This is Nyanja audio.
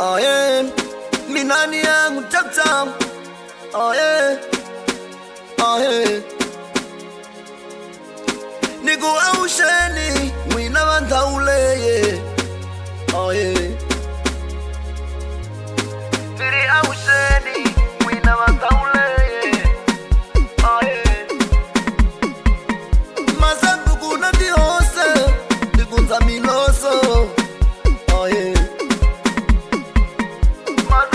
Oh yeah, minani yangu chapchap. Oh yeah, oh yeah. Niku ausheni, mwina wantaule yeah. Oh yeah. Niri ausheni, mwina wantaule yeah. Oh yeah. Masangu kuna dihose, dikunza miloso. Oh yeah. When